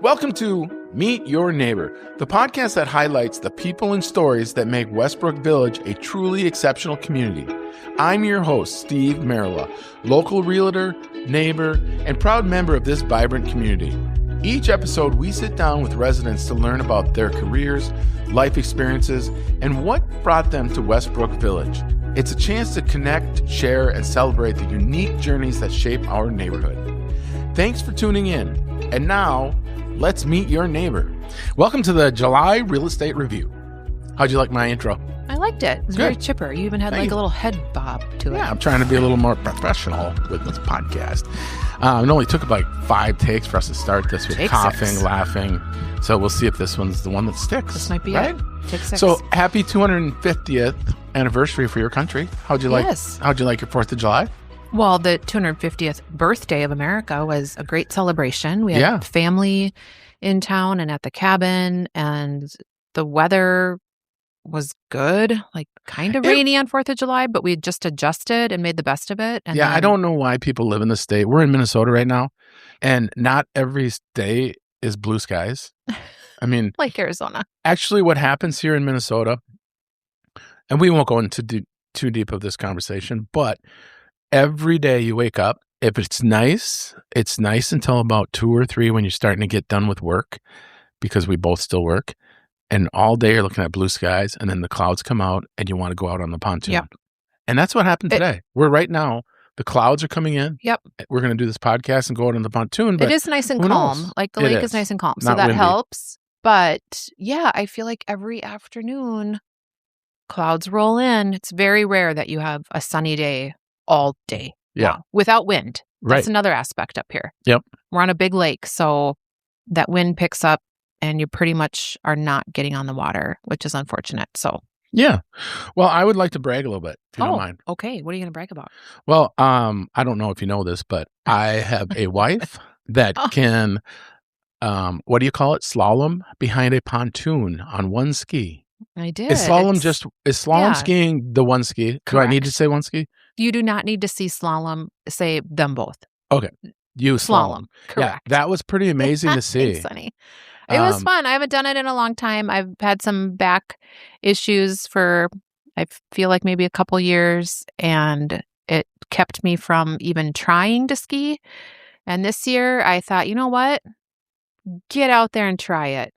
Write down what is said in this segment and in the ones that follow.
Welcome to Meet Your Neighbor, the podcast that highlights the people and stories that make Westbrook Village a truly exceptional community. I'm your host, Steve Marilla, local realtor, neighbor, and proud member of this vibrant community. Each episode, we sit down with residents to learn about their careers, life experiences, and what brought them to Westbrook Village. It's a chance to connect, share, and celebrate the unique journeys that shape our neighborhood. Thanks for tuning in. And now, let's meet your neighbor. Welcome to the July Real Estate Review. How'd you like my intro? I liked it. It was very chipper. You even had a little head bob to it. Yeah, I'm trying to be a little more professional with this podcast. It only took about 5 takes for us to start this with coughing, laughing. So we'll see if this one's the one that sticks. This might be right? it. Take 6. So happy 250th anniversary for your country. How'd you like your 4th of July? Well, the 250th birthday of America was a great celebration. We had family in town and at the cabin, and the weather was good, like kind of rainy on 4th of July, but we just adjusted and made the best of it. And I don't know why people live in the state. We're in Minnesota right now, and not every day is blue skies. I mean, like Arizona. Actually, what happens here in Minnesota, and we won't go into too deep of this conversation, but every day you wake up, if it's nice until about 2 or 3 when you're starting to get done with work, because we both still work. And all day you're looking at blue skies, and then the clouds come out and you want to go out on the pontoon. Yep. And that's what happened today. Right now, the clouds are coming in. Yep. We're going to do this podcast and go out on the pontoon. But it is nice and calm. Knows? Like the lake is nice and calm. So that windy. Helps. But yeah, I feel like every afternoon clouds roll in. It's very rare that you have a sunny day all day. Yeah. Without wind. That's right. Another aspect up here. Yep. We're on a big lake, so that wind picks up and you pretty much are not getting on the water, which is unfortunate. So yeah. Well, I would like to brag a little bit, if you don't mind. Okay. What are you going to brag about? Well, I don't know if you know this, but I have a wife that can, what do you call it? Slalom behind a pontoon on one ski. I did. Is slalom skiing the one ski? Correct. Do I need to say one ski? You do not need to say them both. Okay. You slalom. Correct. Yeah, that was pretty amazing to see. Thanks, honey. It was fun. I haven't done it in a long time. I've had some back issues I feel like maybe a couple years, and it kept me from even trying to ski. And this year I thought, you know what? Get out there and try it.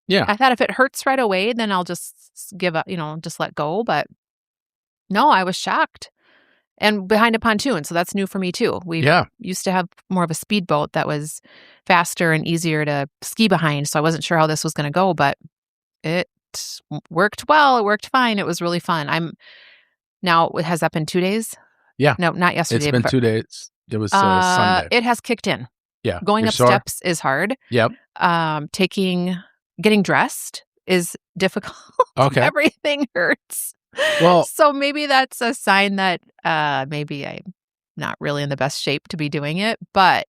Yeah. I thought if it hurts right away, then I'll just give up, just let go. But no, I was shocked. And behind a pontoon, so that's new for me too. We used to have more of a speedboat that was faster and easier to ski behind, so I wasn't sure how this was going to go, but it worked well. It worked fine. It was really fun. Has that been 2 days? Yeah. No, not yesterday. It's been 2 days. It was Sunday. It has kicked in. Yeah. Going up steps is hard. Yep. Getting dressed is difficult. Okay. Everything hurts. Well, so maybe that's a sign that maybe I'm not really in the best shape to be doing it, but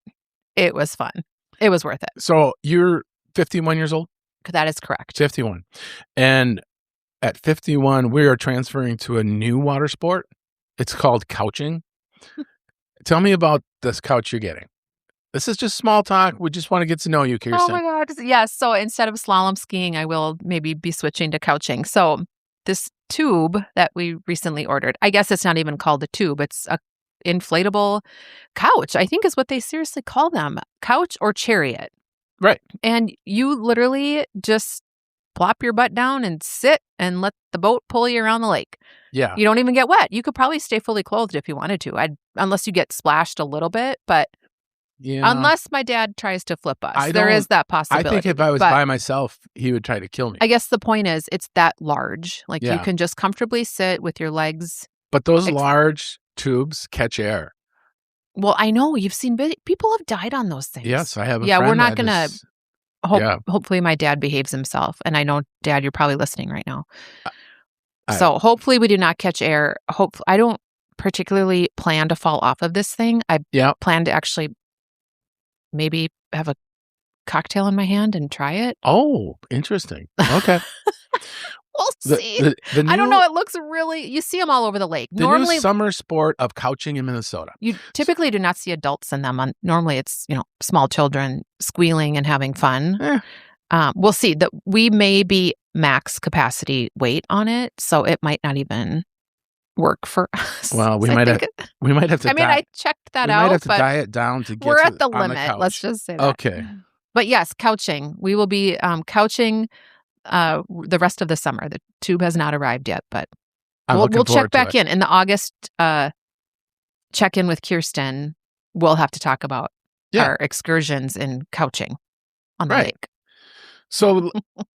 it was fun. It was worth it. So you're 51 years old? That is correct. 51. And at 51, we are transferring to a new water sport. It's called couching. Tell me about this couch you're getting. This is just small talk. We just want to get to know you, Kjersten. Oh my God. Yes. So instead of slalom skiing, I will maybe be switching to couching. So this tube that we recently ordered, I guess it's not even called a tube. It's a inflatable couch, I think is what they seriously call them. Couch or chariot. Right. And you literally just plop your butt down and sit and let the boat pull you around the lake. Yeah. You don't even get wet. You could probably stay fully clothed if you wanted to. Unless you get splashed a little bit, but unless my dad tries to flip us. There is that possibility. I think if I was by myself, he would try to kill me. I guess the point is it's that large. Like you can just comfortably sit with your legs. But those large tubes catch air. Well, I know. You've seen people have died on those things. Yes, I have a friend. We're not going to hopefully my dad behaves himself. And I know, Dad, you're probably listening right now. So hopefully we do not catch air. I don't particularly plan to fall off of this thing. I plan to actually maybe have a cocktail in my hand and try it. Oh, interesting. Okay. We'll see. I don't know. It looks really, you see them all over the lake. Normally, new summer sport of couching in Minnesota. You typically do not see adults in them. Normally it's, small children squealing and having fun. We'll see. That we may be max capacity weight on it, so it might not even work for us. Well, we might have to. I checked that out. We might have to diet down to get. We're at the limit. Let's just say that. Okay. But yes, couching. We will be couching the rest of the summer. The tube has not arrived yet, but we'll check back in the August check-in with Kjersten. We'll have to talk about our excursions in couching on the lake. So,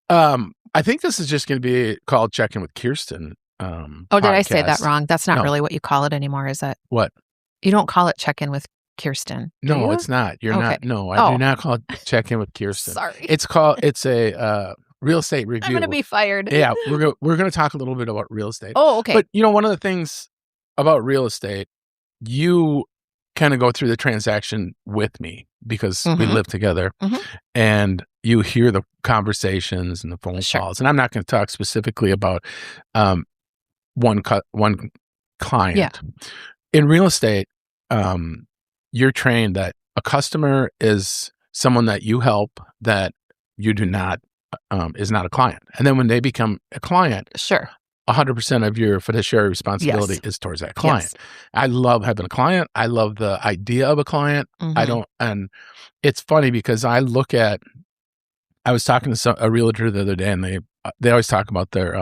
I think this is just going to be called Check-in with Kjersten. Did I say that wrong? That's not really what you call it anymore, is it? What? You don't call it Check-in with Kjersten. No, it's not. You're not. No, I do not call it Check-in with Kjersten. Sorry. It's a real estate review. I'm going to be fired. Yeah, we're going to talk a little bit about real estate. Oh, okay. But one of the things about real estate, you kind of go through the transaction with me because we live together, and you hear the conversations and the phone calls. And I'm not going to talk specifically about one client. Yeah. In real estate, you're trained that a customer is someone that you help that you do not is not a client. And then when they become a client, 100% of your fiduciary responsibility is towards that client. Yes. I love having a client. I love the idea of a client. And it's funny because I was talking to a realtor the other day, and they always talk about their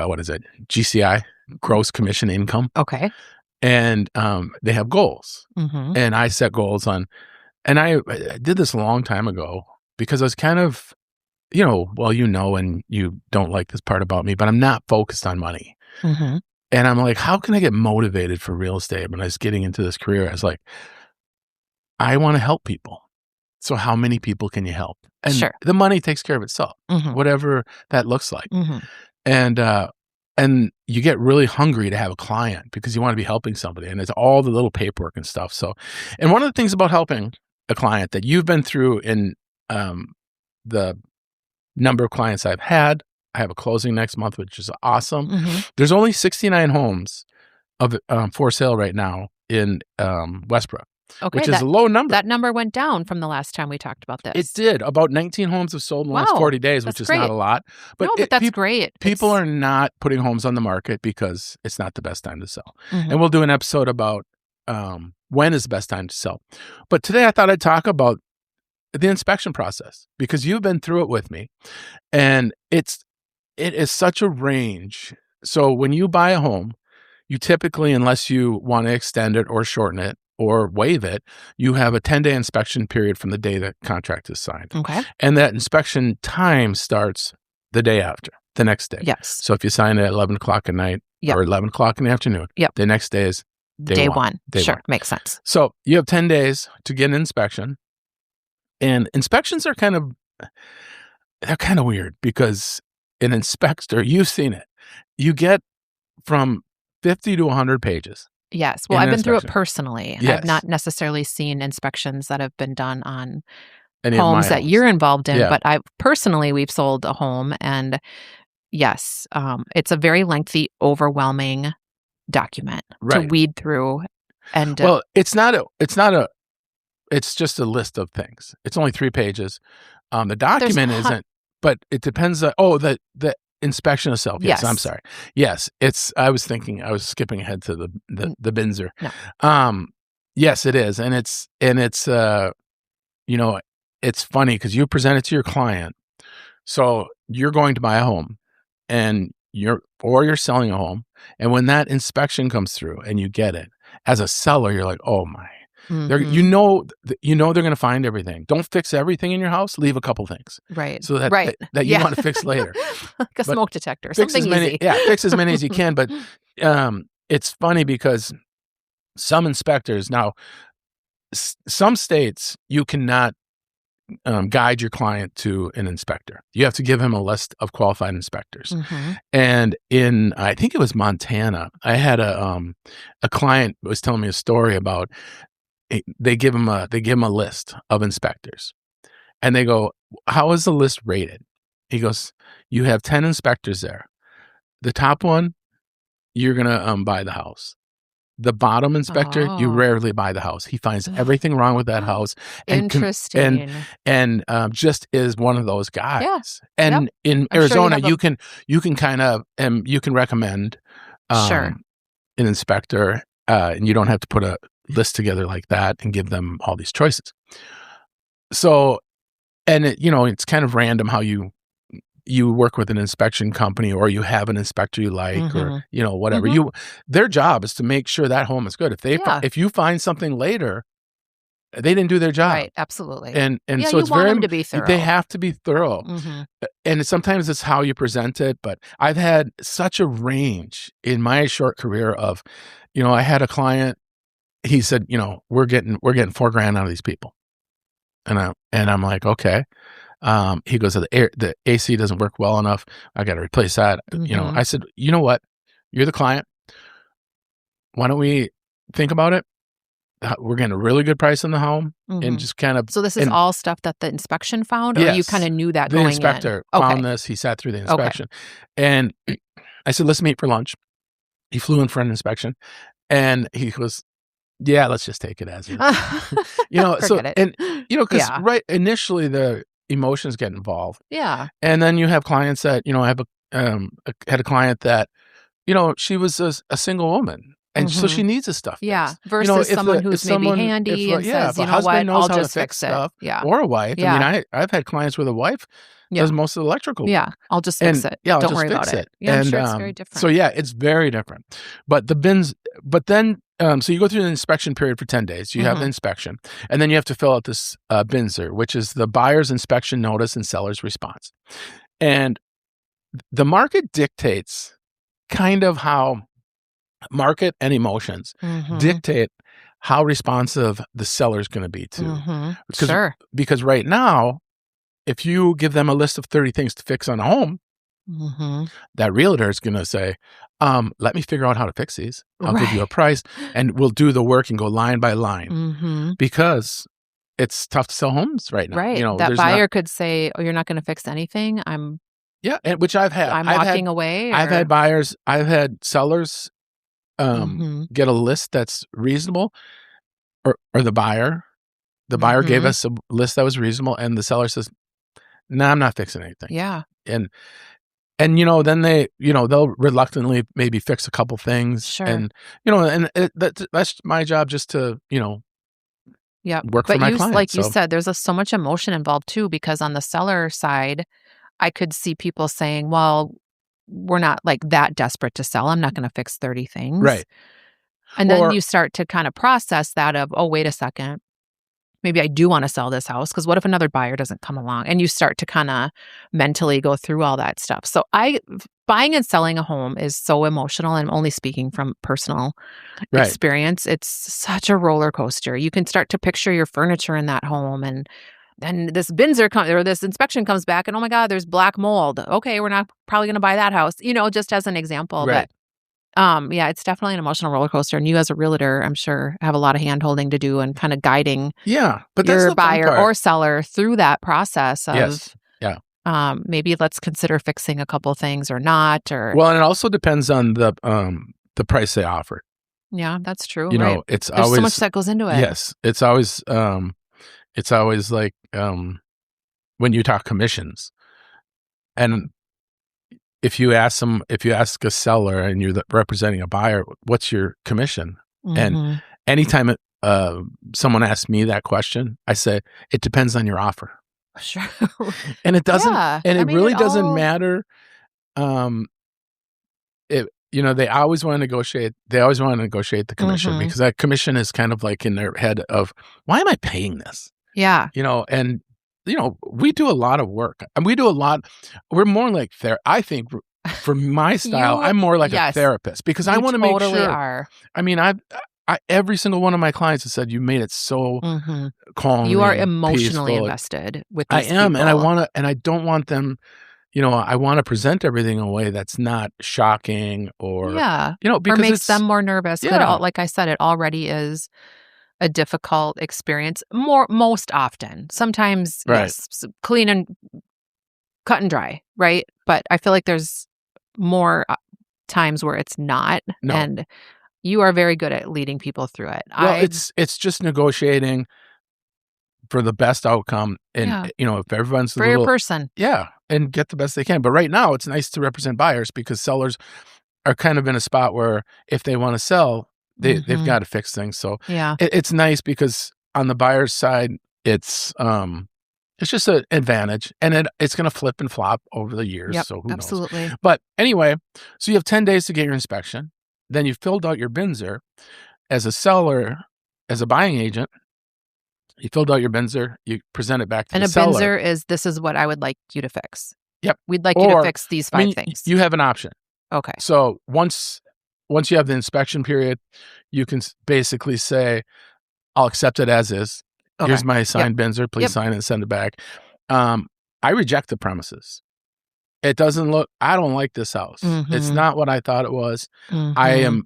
what is it? GCI, gross commission income. Okay. And they have goals. And I set goals and I did this a long time ago because I was kind of, and you don't like this part about me, but I'm not focused on money. And I'm like, how can I get motivated for real estate? When I was getting into this career, I was like, I want to help people. So how many people can you help? And the money takes care of itself, whatever that looks like. And you get really hungry to have a client because you want to be helping somebody, and it's all the little paperwork and stuff. So, and one of the things about helping a client that you've been through in the number of clients I've had, I have a closing next month, which is awesome. There's only 69 homes for sale right now in Westbrook. Okay, which is a low number. That number went down from the last time we talked about this. It did. About 19 homes have sold in the last 40 days, which is not a lot. But that's great. People are not putting homes on the market because it's not the best time to sell. And we'll do an episode about when is the best time to sell. But today I thought I'd talk about the inspection process because you've been through it with me. And it is such a range. So when you buy a home, you typically, unless you want to extend it or shorten it, or waive it, you have a 10-day inspection period from the day the contract is signed. Okay. And that inspection time starts the day after, the next day. Yes. So if you sign it at 11 o'clock at night or 11 o'clock in the afternoon, the next day is day one. Sure, makes sense. So you have 10 days to get an inspection. And inspections are kind of weird because an inspector, you've seen it, you get from 50 to 100 pages. Yes. Well, I've been through it personally. Yes. I've not necessarily seen inspections that have been done on homes that you're involved in, but we've sold a home, and yes, it's a very lengthy, overwhelming document to weed through. And well, it's just a list of things. It's only 3 pages. The document isn't, but it depends. The inspection itself. Yes, I'm sorry. Yes, I was skipping ahead to the Binzer. No. Yes, it is, and it's it's funny because you present it to your client. So you're going to buy a home, and you're selling a home, and when that inspection comes through and you get it as a seller, you're like, oh my. They're going to find everything. Don't fix everything in your house. Leave a couple things, right? So that you want to fix later, like a smoke detector, something easy. Fix as many as you can. But it's funny because some inspectors now, some states you cannot guide your client to an inspector. You have to give him a list of qualified inspectors. And in I think it was Montana, I had a client was telling me a story about. They give him a list of inspectors, and they go, "How is the list rated?" He goes, you have 10 inspectors there. The top one, you're going to buy the house. The bottom inspector, you rarely buy the house. He finds everything wrong with that house. Interesting. And just is one of those guys. Yeah. And in I'm Arizona, sure you can kind of, you can recommend sure. an inspector, and you don't have to put a list together like that and give them all these choices. So, and it's kind of random how you work with an inspection company, or you have an inspector you like, or whatever. Their job is to make sure that home is good. If you find something later, they didn't do their job. Right, absolutely. And yeah, so you it's want very them to be thorough. They have to be thorough. And sometimes it's how you present it, but I've had such a range in my short career of, I had a client, he said, we're getting $4,000 out of these people. And I'm like, okay. He goes, the AC doesn't work well enough. I got to replace that. I said, you know what? You're the client. Why don't we think about it? We're getting a really good price on the home, and just kind of. So this is all stuff that the inspection found, or you kind of knew that going in? The inspector found this. He sat through the inspection, and I said, let's meet for lunch. He flew in for an inspection, and he goes, yeah, let's just take it as is. Because right initially the emotions get involved. Yeah. And then you have clients that, I have had a client that, she was a single woman. And so she needs this stuff. Yeah. Versus someone who's maybe handy and says, you know what, I'll just fix stuff. Yeah. Or a wife. Yeah. I mean, I've had clients where the wife does most of the electrical. Yeah. I'll just fix it. Yeah, Don't worry about it. Yeah, I'm sure it's very different. So it's very different. But then so you go through the inspection period for 10 days. You have the inspection. And then you have to fill out this BINSR, which is the buyer's inspection notice and seller's response. And the market dictates kind of how market and emotions dictate how responsive the seller is going to be to. Because right now, if you give them a list of 30 things to fix on a home, that realtor is going to say, let me figure out how to fix these. I'll give you a price, and we'll do the work and go line by line, because it's tough to sell homes right now. Right. That buyer could say, oh, you're not going to fix anything. Which I've had. I'm walking away. I've had sellers get a list that's reasonable, or the buyer gave us a list that was reasonable, and the seller says, no, I'm not fixing anything. Yeah. And then they, they'll reluctantly maybe fix a couple things. Sure. And, that's my job, just to, work for my client. Like you said, there's so much emotion involved too, because on the seller side, I could see people saying, well, we're not like that desperate to sell. I'm not going to fix 30 things. Right. And then you start to kind of process that of, oh, wait a second. Maybe I do want to sell this house, because what if another buyer doesn't come along? And you start to kind of mentally go through all that stuff. So buying and selling a home is so emotional. And I'm only speaking from personal experience. It's such a roller coaster. You can start to picture your furniture in that home, and then this this inspection comes back, and oh my God, there's black mold. Okay, we're not probably going to buy that house, just as an example. Right. But it's definitely an emotional roller coaster. And you as a realtor, I'm sure, have a lot of hand holding to do and kind of guiding but your buyer or seller through that process of maybe let's consider fixing a couple things or not. Or well, and it also depends on the price they offer. Yeah, that's true. There's so much that goes into it. Yes, it's always like when you talk commissions, and if you ask a seller and you're representing a buyer, what's your commission? And anytime someone asks me that question, I say, it depends on your offer. Sure. And it doesn't, doesn't matter. They always want to negotiate. They always want to negotiate the commission, because that commission is kind of like in their head of, why am I paying this? Yeah. And we do a lot of work, and we're more like I think for my style, I'm more like a therapist, because I want to make sure. Are. I mean, I every single one of my clients has said, you made it so calm. You are emotionally invested with these I am, people. and I don't want them, I want to present everything in a way that's not shocking or, because or makes them more nervous. Yeah. Like I said, it already is a difficult experience most often. Sometimes, yes, clean and cut and dry, right? But I feel like there's more times where it's not. No. And you are very good at leading people through it. Well, it's just negotiating for the best outcome, and if everyone's for your person, and get the best they can. But right now, it's nice to represent buyers because sellers are kind of in a spot where if they want to sell, they've got to fix things. So it's nice because on the buyer's side, it's just an advantage, and it's going to flip and flop over the years. Yep, so who absolutely. knows? But anyway, so you have 10 days to get your inspection. Then you filled out your Binzer as a seller, as a buying agent. You filled out your Binzer, you present it back to the seller. And a Binzer this is what I would like you to fix. Yep. We'd like you to fix these 5 things. You have an option. Okay. So once you have the inspection period, you can basically say, I'll accept it as is. Okay. Here's my signed Binzer. Please sign it and send it back. I reject the premises. It doesn't look, I don't like this house. It's not what I thought it was. I am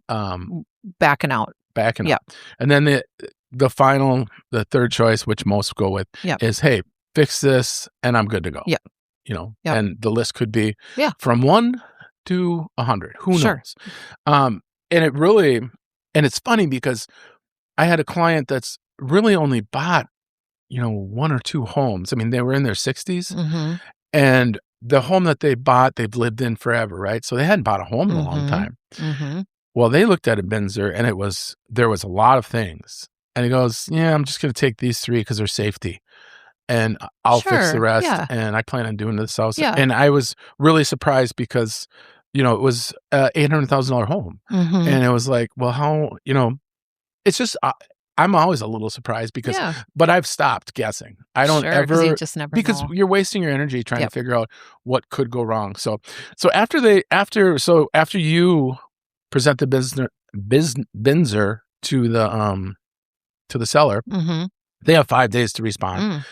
backing out. And then the final, the third choice, which most go with, is, hey, fix this and I'm good to go. And the list could be from 1 to 100. Who knows? And it's funny because I had a client that's really only bought, 1 or 2 homes. I mean, they were in their 60s and the home that they bought, they've lived in forever, right? So they hadn't bought a home in a long time. Well, they looked at a Binzer and there was a lot of things. And he goes, I'm just going to take these 3 because they're safety. And I'll fix the rest. And I plan on doing this house. And I was really surprised because, it was a $800,000 home. And it was like, well, how, it's just, I'm always a little surprised because, but I've stopped guessing. I don't ever, you just never because know. You're wasting your energy trying to figure out what could go wrong. So after you present the Binzer to the seller, they have 5 days to respond.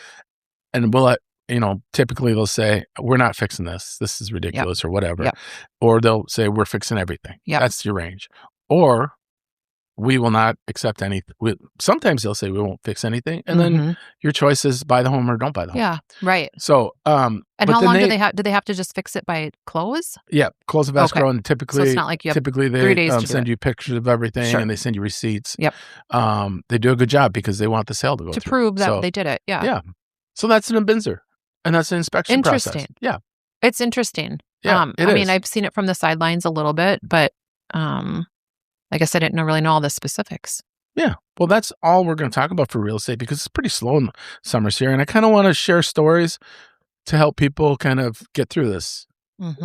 And we'll typically they'll say, we're not fixing this. This is ridiculous or whatever. Or they'll say, we're fixing everything. That's your range. Or we will not accept anything. Sometimes they'll say we won't fix anything. And then your choice is buy the home or don't buy the home. Yeah, right. So, and how long do they have? Do they have to just fix it by close? Yeah, close of escrow. And typically, so it's not like you have typically they 3 days to send you pictures of everything and they send you receipts. Yep. They do a good job because they want the sale to go to through. prove that they did it. Yeah. Yeah. So that's an Binzer, and that's an inspection process. Interesting. Yeah. It's interesting. Yeah, I mean, I've seen it from the sidelines a little bit, but I guess I didn't really know all the specifics. Yeah. Well, that's all we're going to talk about for real estate because it's pretty slow in the summers here. And I kind of want to share stories to help people kind of get through this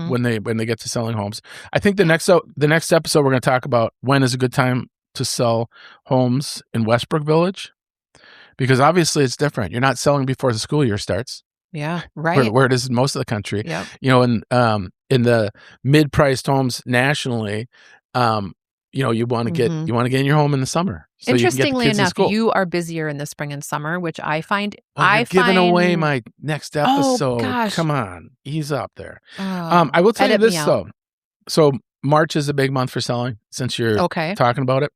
when they get to selling homes. I think the next episode, we're going to talk about when is a good time to sell homes in Westbrook Village, because obviously it's different. You're not selling before the school year starts. Yeah. Right. Where it is in most of the country. Yep. In the mid-priced homes nationally, you want to get in your home in the summer. So interestingly enough, you are busier in the spring and summer, which I find. You're giving away my next episode. Oh, gosh. Come on, ease up there. I will tell you this though. So March is a big month for selling, since you're talking about it.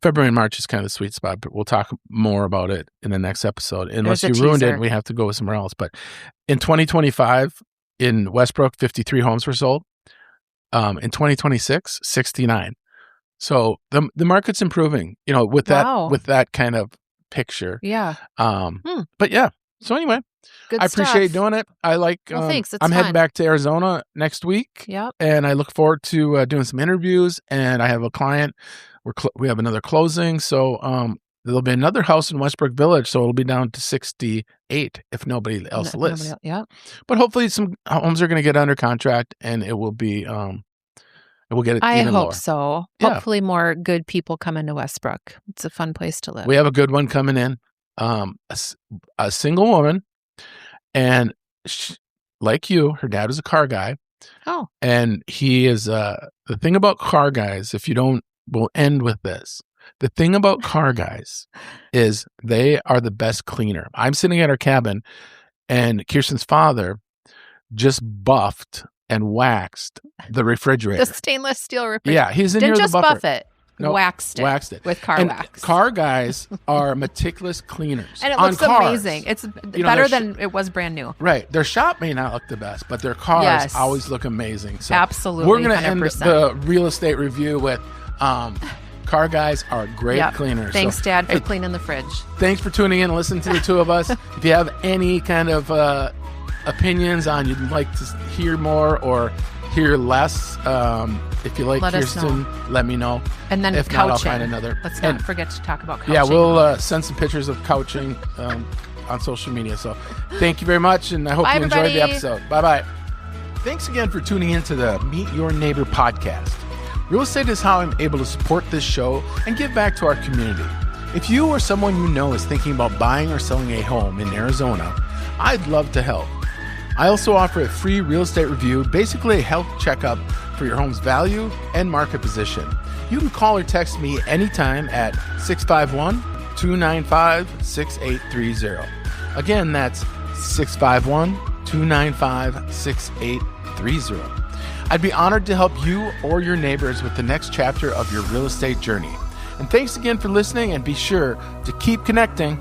February and March is kind of the sweet spot, but we'll talk more about it in the next episode. Unless you ruined it, we have to go somewhere else. But in 2025, in Westbrook, 53 homes were sold. In 2026, 69. So the market's improving, with that kind of picture. Yeah. But yeah. So anyway, good I appreciate doing it. I like. Thanks. It's I'm fun. heading back to Arizona next week. Yep. And I look forward to doing some interviews. And I have a client. We have another closing. So there'll be another house in Westbrook Village. So it'll be down to 68 if nobody else lists. Yeah. But hopefully some homes are going to get under contract, and it will be. We'll get it. I even hope lower. so. Yeah. Hopefully, more good people come into Westbrook. It's a fun place to live. We have a good one coming in. A single woman, and like you, her dad was a car guy. Oh, and he is. The thing about car guys, we'll end with this. The thing about car guys is they are the best cleaner. I'm sitting at our cabin, and Kjersten's father just buffed and waxed the refrigerator. The stainless steel refrigerator. Yeah, he's in here. Didn't just buff it. waxed it with car wax. Car guys are meticulous cleaners. And it looks amazing. It's better than it was brand new. Right. Their shop may not look the best, but their cars always look amazing. So absolutely. We're going to end the real estate review with car guys are great cleaners. Thanks, Dad, for cleaning the fridge. Thanks for tuning in and listening to the two of us. If you have any kind of opinions on you'd like to hear more or hear less, if you like Kjersten, let me know. And then if couching. not, I'll find another. Let's not forget to talk about couching. Yeah, we'll send some pictures of couching on social media. So thank you very much, and I hope you enjoyed the episode. Bye-bye. Thanks again for tuning in to the Meet Your Neighbor podcast. Real estate is how I'm able to support this show and give back to our community. If you or someone you know is thinking about buying or selling a home in Arizona, I'd love to help. I also offer a free real estate review, basically a health checkup for your home's value and market position. You can call or text me anytime at 651-295-6830. Again, that's 651-295-6830. I'd be honored to help you or your neighbors with the next chapter of your real estate journey. And thanks again for listening, and be sure to keep connecting.